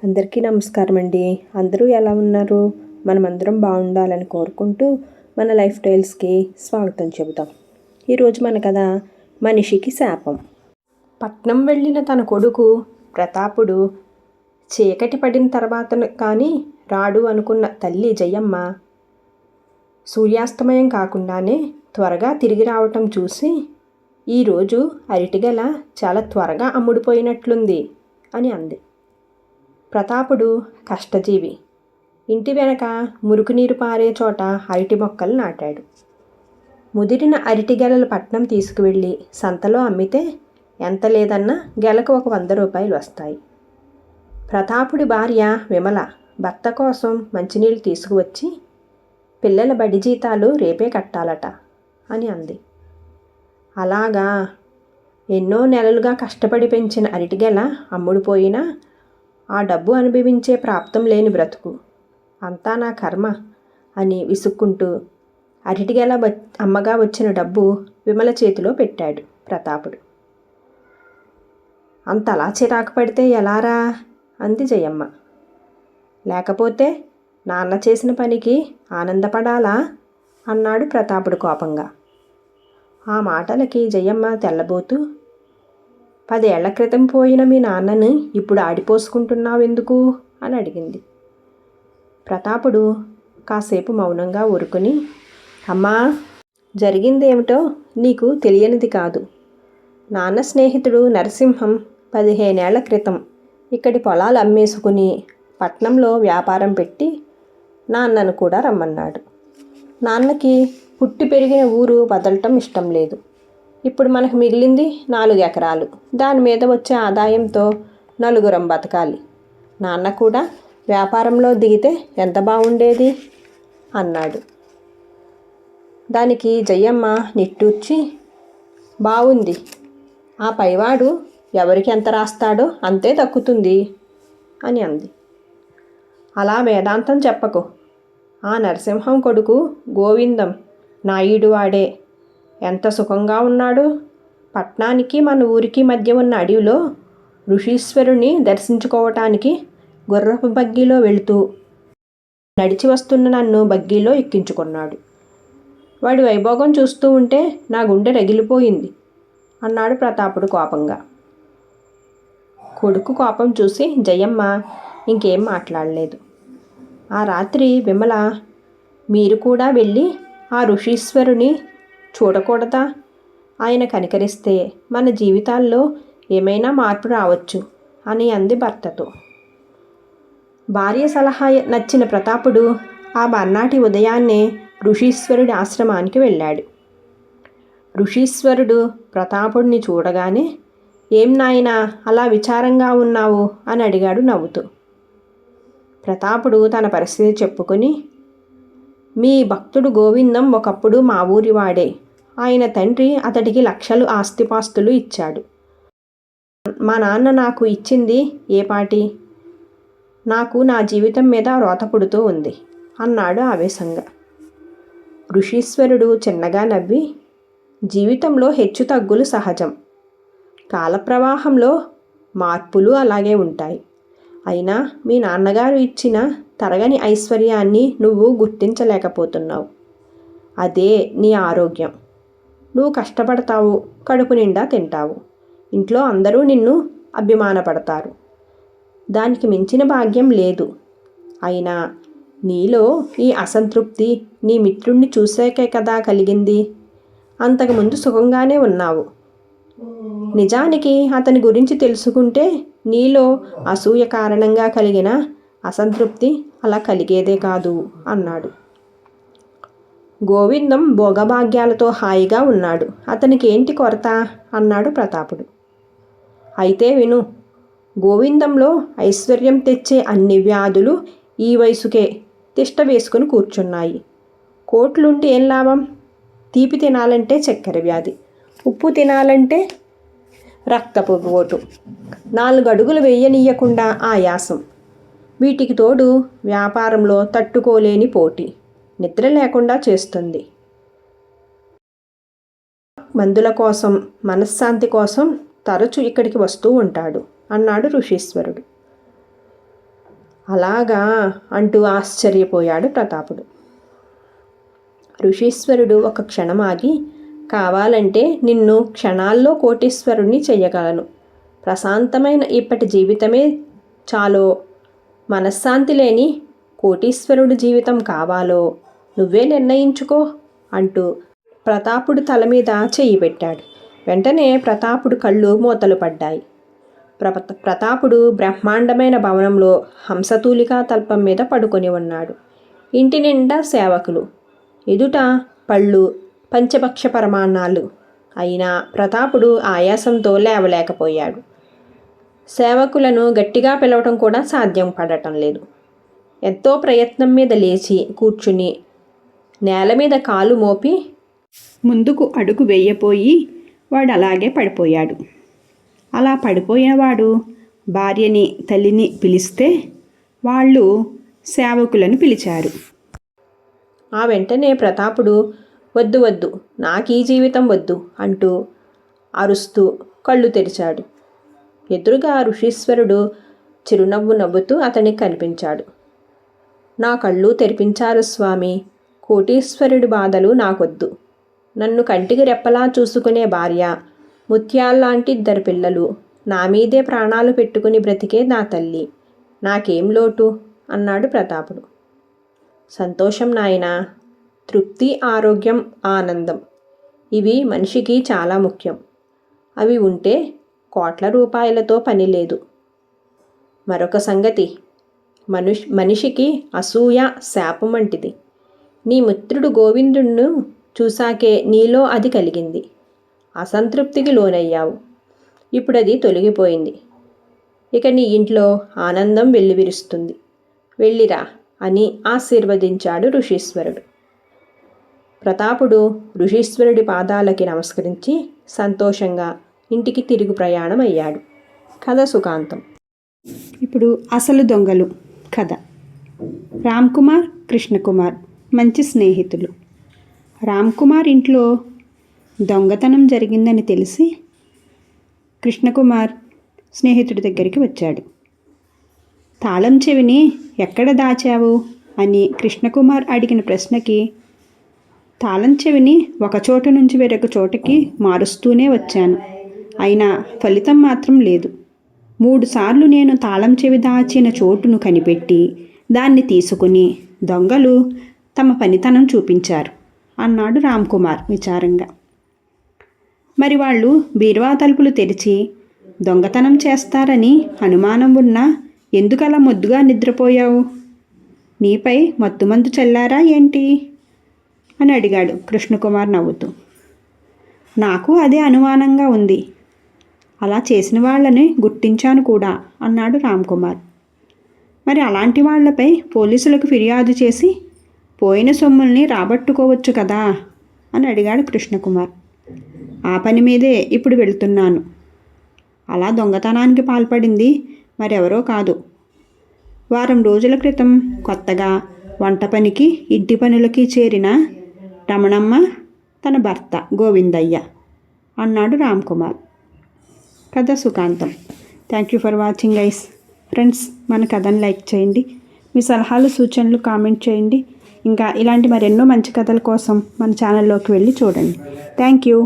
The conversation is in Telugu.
అందరికీ నమస్కారం అండి. అందరూ ఎలా ఉన్నారు? మనమందరం బాగుండాలని కోరుకుంటూ మన లైఫ్ స్టైల్స్కి స్వాగతం చెబుతాం. ఈరోజు మన కథ మనిషికి శాపం. పట్నం వెళ్ళిన తన కొడుకు ప్రతాపుడు చీకటి పడిన తర్వాత కానీ రాడు అనుకున్న తల్లి జయమ్మ సూర్యాస్తమయం కాకుండానే త్వరగా తిరిగి రావటం చూసి ఈరోజు అరటిగెల చాలా త్వరగా అమ్ముడుపోయినట్లుంది అని అంది. ప్రతాపుడు కష్టజీవి. ఇంటి వెనక మురుగునీరు పారే చోట అరటి మొక్కలు నాటాడు. ముదిరిన అరటి గెలలు పట్నం తీసుకువెళ్ళి సంతలో అమ్మితే ఎంత లేదన్నా గెలకు ఒక 100 రూపాయలు వస్తాయి. ప్రతాపుడి భార్య విమల భర్త కోసం మంచినీళ్ళు తీసుకువచ్చి పిల్లల బడి జీతాలు రేపే కట్టాలట అని అంది. అలాగా, ఎన్నో నెలలుగా కష్టపడి పెంచిన అరటిగెల అమ్ముడుపోయినా ఆ డబ్బు అనుభవించే ప్రాప్తం లేని బ్రతుకు, అంతా నా కర్మ అని విసుక్కుంటూ అరటిగెల అమ్మగా వచ్చిన డబ్బు విమల చేతిలో పెట్టాడు ప్రతాపుడు. అంతలా చిరాకు పడితే ఎలారా అంది జయమ్మ. లేకపోతే నాన్న చేసిన పనికి ఆనందపడాలా అన్నాడు ప్రతాపుడు కోపంగా. ఆ మాటలకి జయమ్మ తెల్లబోతూ, 10 ఏళ్ల క్రితం పోయిన మీ నాన్నని ఇప్పుడు ఆడిపోసుకుంటున్నావెందుకు అని అడిగింది. ప్రతాపుడు కాసేపు మౌనంగా ఊరుకుని, అమ్మా, జరిగిందేమిటో నీకు తెలియనిది కాదు. నాన్న స్నేహితుడు నరసింహం 15 ఏళ్ల క్రితం ఇక్కడి పొలాలు అమ్మేసుకుని పట్నంలో వ్యాపారం పెట్టి నాన్నను కూడా రమ్మన్నాడు. నాన్నకి పుట్టి పెరిగిన ఊరు వదలటం ఇష్టం లేదు. ఇప్పుడు మనకు మిగిలింది 4 ఎకరాలు. దాని మీద వచ్చే ఆదాయంతో నలుగురం బతకాలి. నాన్న కూడా వ్యాపారంలో దిగితే ఎంత బాగుండేది అన్నాడు. దానికి జయమ్మ నిట్టూర్చి, బాగుంది, ఆ పైవాడు ఎవరికి ఎంత రాస్తాడో అంతే దక్కుతుంది అని అంది. అలా వేదాంతం చెప్పకు. ఆ నరసింహం కొడుకు గోవిందం నాయుడు వాడే ఎంత సుఖంగా ఉన్నాడు. పట్నానికి మన ఊరికి మధ్య ఉన్న అడవిలో ఋషీశ్వరుని దర్శించుకోవటానికి గుర్రపు బగ్గీలో వెళుతూ నడిచి వస్తున్న నన్ను బగ్గీలో ఎక్కించుకున్నాడు. వాడి వైభోగం చూస్తూ ఉంటే నా గుండె రగిలిపోయింది అన్నాడు ప్రతాపుడు కోపంగా. కొడుకు కోపం చూసి జయమ్మ ఇంకేం మాట్లాడలేదు. ఆ రాత్రి విమల, మీరు కూడా వెళ్ళి ఆ ఋషీశ్వరుని చూడకూడదా? ఆయన కనికరిస్తే మన జీవితాల్లో ఏమైనా మార్పు రావచ్చు అని అంది భర్తతో. భార్య సలహా నచ్చిన ప్రతాపుడు ఆ మర్నాటి ఉదయాన్నే ఋషీశ్వరుడి ఆశ్రమానికి వెళ్ళాడు. ఋషీశ్వరుడు ప్రతాపుడిని చూడగానే, ఏం నాయనా అలా విచారంగా ఉన్నావు అని అడిగాడు నవ్వుతూ. ప్రతాపుడు తన పరిస్థితి చెప్పుకొని, మీ భక్తుడు గోవిందం ఒకప్పుడు మా ఊరివాడే. ఆయన తండ్రి అతడికి లక్షలు ఆస్తిపాస్తులు ఇచ్చాడు. మా నాన్న నాకు ఇచ్చింది ఏ పాటి? నాకు నా జీవితం మీద రోత పుడుతూ ఉంది అన్నాడు ఆవేశంగా. ఋషీశ్వరుడు చిన్నగా నవ్వి, జీవితంలో హెచ్చు తగ్గులు సహజం. కాలప్రవాహంలో మార్పులు అలాగే ఉంటాయి. అయినా మీ నాన్నగారు ఇచ్చిన తరగని ఐశ్వర్యాన్ని నువ్వు గుర్తించలేకపోతున్నావు. అదే నీ ఆరోగ్యం. నువ్వు కష్టపడతావు, కడుపు నిండా తింటావు. ఇంట్లో అందరూ నిన్ను అభిమానపడతారు. దానికి మించిన భాగ్యం లేదు. అయినా నీలో ఈ అసంతృప్తి నీ మిత్రుణ్ణి చూసాకే కదా కలిగింది. అంతకుముందు సుఖంగానే ఉన్నావు. నిజానికి అతని గురించి తెలుసుకుంటే నీలో అసూయ కారణంగా కలిగిన అసంతృప్తి అలా కలిగేదే కాదు అన్నాడు. గోవిందం భోగభాగ్యాలతో హాయిగా ఉన్నాడు. అతనికి ఏంటి కొరత అన్నాడు ప్రతాపుడు. అయితే విను, గోవిందంలో ఐశ్వర్యం తెచ్చే అన్ని వ్యాధులు ఈ వయసుకే తిష్ట వేసుకుని కూర్చున్నాయి. కోట్లుండి ఏం లాభం? తీపి తినాలంటే చక్కెర వ్యాధి, ఉప్పు తినాలంటే రక్తపు పోటు, 4 అడుగులు వేయనీయకుండా ఆయాసం. వీటికి తోడు వ్యాపారంలో తట్టుకోలేని పోటీ నిద్ర లేకుండా చేస్తుంది. మందుల కోసం, మనశ్శాంతి కోసం తరచు ఇక్కడికి వస్తూ ఉంటాడు అన్నాడు ఋషీశ్వరుడు. అలాగా అంటూ ఆశ్చర్యపోయాడు ప్రతాపుడు. ఋషీశ్వరుడు ఒక క్షణం ఆగి, కావాలంటే నిన్ను క్షణాల్లో కోటీశ్వరుణ్ణి చెయ్యగలను. ప్రశాంతమైన ఇప్పటి జీవితమే చాలో, మనశ్శాంతి లేని కోటీశ్వరుడి జీవితం కావాలో నువ్వే నిర్ణయించుకో అంటూ ప్రతాపుడు తల మీద చెయ్యి పెట్టాడు. వెంటనే ప్రతాపుడు కళ్ళు మూతలు పడ్డాయి. ప్రతాపుడు బ్రహ్మాండమైన భవనంలో హంసతూలికా తల్పం మీద పడుకొని ఉన్నాడు. ఇంటి నిండా సేవకులు, ఎదుట పళ్ళు, పంచభక్ష పరమాన్నాలు. అయినా ప్రతాపుడు ఆయాసంతో లేవలేకపోయాడు. సేవకులను గట్టిగా పిలవటం కూడా సాధ్యం పడటం లేదు. ఎంతో ప్రయత్నం మీద లేచి కూర్చుని నేల మీద కాలు మోపి ముందుకు అడుగు వేయపోయి వాడు అలాగే పడిపోయాడు. అలా పడిపోయినవాడు భార్యని, తల్లిని పిలిస్తే వాళ్ళు సేవకులను పిలిచారు. ఆ వెంటనే ప్రతాపుడు, వద్దు వద్దు, నాకీ జీవితం వద్దు అంటూ అరుస్తూ కళ్ళు తెరిచాడు. ఎదురుగా ఋషీశ్వరుడు చిరునవ్వు నవ్వుతూ అతనికి కనిపించాడు. నా కళ్ళు తెరిపించారు స్వామి, కోటీశ్వరుడి బాధలు నాకొద్దు. నన్ను కంటికి రెప్పలా చూసుకునే భార్య, ముత్యాల్లాంటి 2 పిల్లలు, నా మీదే ప్రాణాలు పెట్టుకుని బ్రతికే నా తల్లి, నాకేం లోటు అన్నాడు ప్రతాపుడు. సంతోషం నాయనా, తృప్తి, ఆరోగ్యం, ఆనందం ఇవి మనిషికి చాలా ముఖ్యం. అవి ఉంటే కోట్ల రూపాయలతో పని లేదు. మరొక సంగతి, మనిషికి అసూయ శాపం వంటిది. నీ మిత్రుడు గోవిందుణ్ణి చూశాకే నీలో అది కలిగింది. అసంతృప్తికి లోనయ్యావు. ఇప్పుడది తొలగిపోయింది. ఇక నీ ఇంట్లో ఆనందం వెల్లివిరుస్తుంది. వెళ్ళిరా అని ఆశీర్వదించాడు ఋషీశ్వరుడు. ప్రతాపుడు ఋషీశ్వరుడి పాదాలకి నమస్కరించి సంతోషంగా ఇంటికి తిరుగు ప్రయాణం అయ్యాడు. కథ సుఖాంతం. ఇప్పుడు అసలు దొంగలు కథ. రామ్కుమార్, కృష్ణకుమార్ మంచి స్నేహితులు. రామ్కుమార్ ఇంట్లో దొంగతనం జరిగిందని తెలిసి కృష్ణకుమార్ స్నేహితుడి దగ్గరికి వచ్చాడు. తాళం చెవిని ఎక్కడ దాచావు అని కృష్ణకుమార్ అడిగిన ప్రశ్నకి, తాళం చెవిని ఒక చోట నుంచి వేరొక చోటకి మారుస్తూనే వచ్చాను, అయినా ఫలితం మాత్రం లేదు. 3 సార్లు నేను తాళం చెవి దాచిన చోటును కనిపెట్టి దాన్ని తీసుకుని దొంగలు తమ పనితనం చూపించారు అన్నాడు రామ్కుమార్ విచారంగా. మరి వాళ్ళు బీరువా తలుపులు తెరిచి దొంగతనం చేస్తారని అనుమానం ఉన్నా ఎందుకలా మొద్దుగా నిద్రపోయావు? నీపై మత్తుమందు చల్లారా ఏంటి అని అడిగాడు కృష్ణకుమార్ నవ్వుతూ. నాకు అదే అనుమానంగా ఉంది. అలా చేసిన వాళ్ళని గుర్తించాను కూడా అన్నాడు రామ్కుమార్. మరి అలాంటి వాళ్లపై పోలీసులకు ఫిర్యాదు చేసి పోయిన సొమ్ముల్ని రాబట్టుకోవచ్చు కదా అని అడిగాడు కృష్ణకుమార్. ఆ పని మీదే ఇప్పుడు వెళుతున్నాను. అలా దొంగతనానికి పాల్పడింది మరెవరో కాదు. వారం రోజుల క్రితం కొత్తగా వంట పనికి, ఇంటి పనులకి చేరిన రమణమ్మ, తన భర్త గోవిందయ్య అన్నాడు రామ్కుమార్. కథ సుఖాంతం. Thank you for watching guys. Friends, మన కథను లైక్ చేయండి. మీ సలహాలు, సూచనలు కామెంట్ చేయండి. ఇంకా ఇలాంటి మరెన్నో మంచి కథల కోసం మన ఛానల్లోకి వెళ్ళి చూడండి. Thank you.